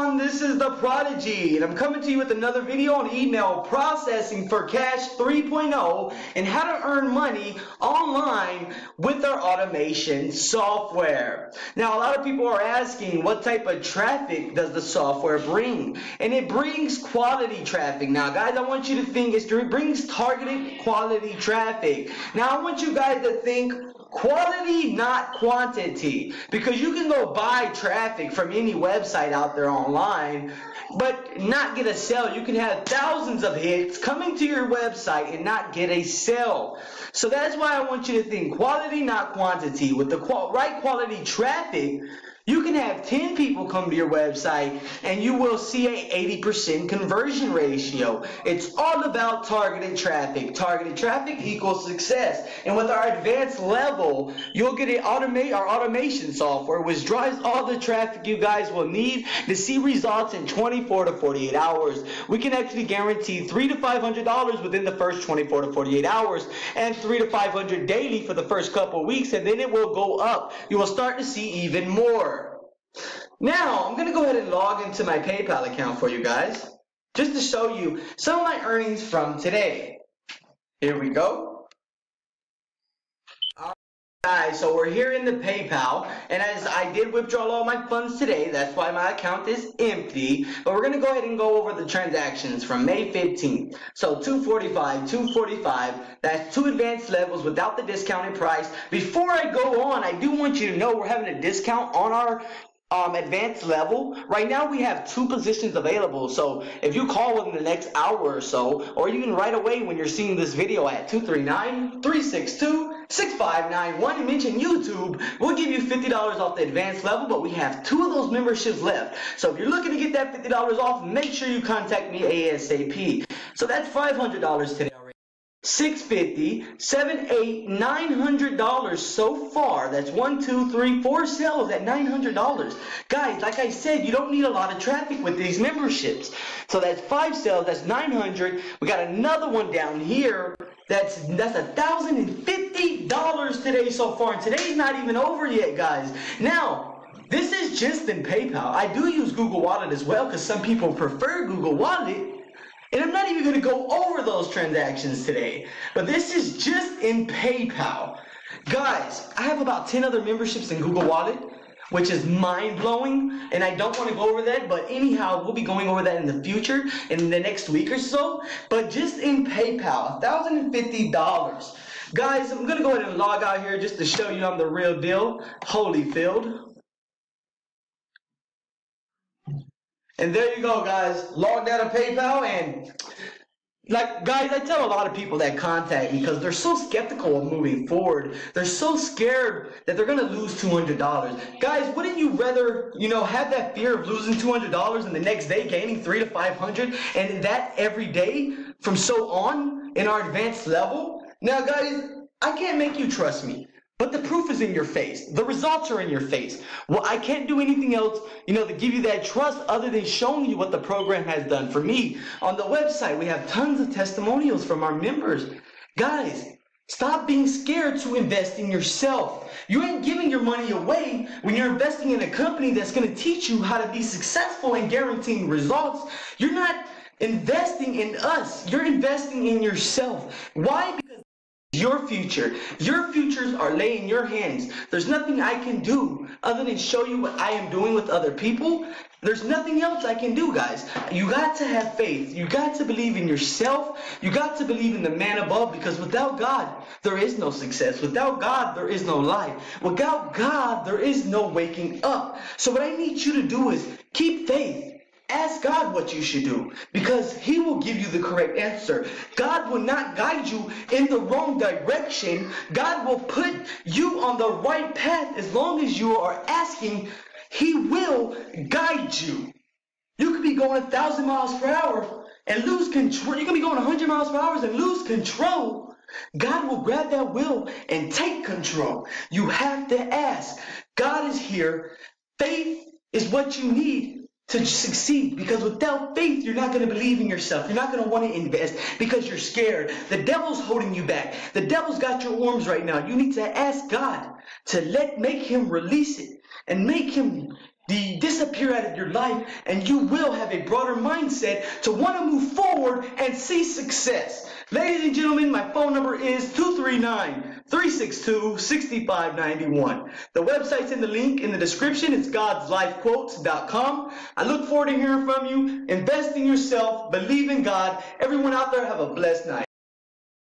everyone, this is the Prodigy, and I'm coming to you with another video on email processing for Cash 3.0 and how to earn money online with our automation software. Now, a lot of people are asking, what type of traffic does the software bring? And it brings quality traffic. Now, guys, I want you to think it brings targeted quality traffic. Now, I want you guys to think quality, not quantity, because you can go buy traffic from any website out there online but not get a sale. You can have thousands of hits coming to your website and not get a sale. So that's why I want you to think quality, not quantity. With the right quality traffic, you can have 10 people come to your website and you will see a 80% conversion ratio. It's all about targeted traffic. Targeted traffic equals success. And with our advanced level, you'll get our automation software, which drives all the traffic you guys will need to see results in 24 to 48 hours. We can actually guarantee $300 to $500 within the first 24 to 48 hours and $300 to $500 daily for the first couple of weeks, and then it will go up. You will start to see even more. Now, I'm going to go ahead and log into my PayPal account for you guys, just to show you some of my earnings from today. Here we go. Alright guys, so we're here in the PayPal, and as I did withdraw all my funds today, that's why my account is empty, but we're going to go ahead and go over the transactions from May 15th. So 245, that's 2 advanced levels without the discounted price. Before I go on, I do want you to know we're having a discount on our advanced level. Right now we have 2 positions available, so if you call within the next hour or so, or even right away when you're seeing this video at 239-362-6591 and mention YouTube, we'll give you $50 off the advanced level, but we have 2 of those memberships left. So if you're looking to get that $50 off, make sure you contact me ASAP. So that's $500 today already. $650, $700, $800, $900 so far. That's 1, 2, 3, 4 sales at $900. Guys, like I said, you don't need a lot of traffic with these memberships. So that's 5 sales, that's $900. We got another one down here. That's $1,050 today so far. And today's not even over yet, guys. Now, this is just in PayPal. I do use Google Wallet as well because some people prefer Google Wallet. And I'm not even going to go over those transactions today, but this is just in PayPal. Guys, I have about 10 other memberships in Google Wallet, which is mind-blowing, and I don't want to go over that, but anyhow, we'll be going over that in the future, in the next week or so. But just in PayPal, $1,050. Guys, I'm going to go ahead and log out here just to show you I'm the real deal, Holyfield. And there you go, guys. Logged out of PayPal, and like, guys, I tell a lot of people that contact me because they're so skeptical of moving forward. They're so scared that they're gonna lose $200. Guys, wouldn't you rather, have that fear of losing $200 and the next day gaining $300 to $500, and that every day from so on in our advanced level? Now, guys, I can't make you trust me. But the proof is in your face. The results are in your face. Well, I can't do anything else, to give you that trust other than showing you what the program has done for me. On the website, we have tons of testimonials from our members. Guys, stop being scared to invest in yourself. You ain't giving your money away when you're investing in a company that's going to teach you how to be successful and guaranteeing results. You're not investing in us. You're investing in yourself. Why? Because your futures are laying in your hands. There's nothing I can do other than show you what I am doing with other people. There's nothing else I can do, guys. You got to have faith. You got to believe in yourself. You got to believe in the man above, because without God, there is no success. Without God, there is no life. Without God, there is no waking up. So what I need you to do is keep faith. Ask God what you should do, because He will give you the correct answer. God will not guide you in the wrong direction. God will put you on the right path as long as you are asking. He will guide you. You could be going 1,000 miles per hour and lose control. You can be going 100 miles per hour and lose control. God will grab that wheel and take control. You have to ask. God is here. Faith is what you need to succeed, because without faith, you're not going to believe in yourself. You're not going to want to invest because you're scared. The devil's holding you back. The devil's got your arms right now. You need to ask God to make Him release it and make Him disappear out of your life, and you will have a broader mindset to want to move forward and see success. Ladies and gentlemen, my phone number is 239-362-6591. The website's in the link in the description. It's godslifequotes.com. I look forward to hearing from you. Invest in yourself. Believe in God. Everyone out there, have a blessed night.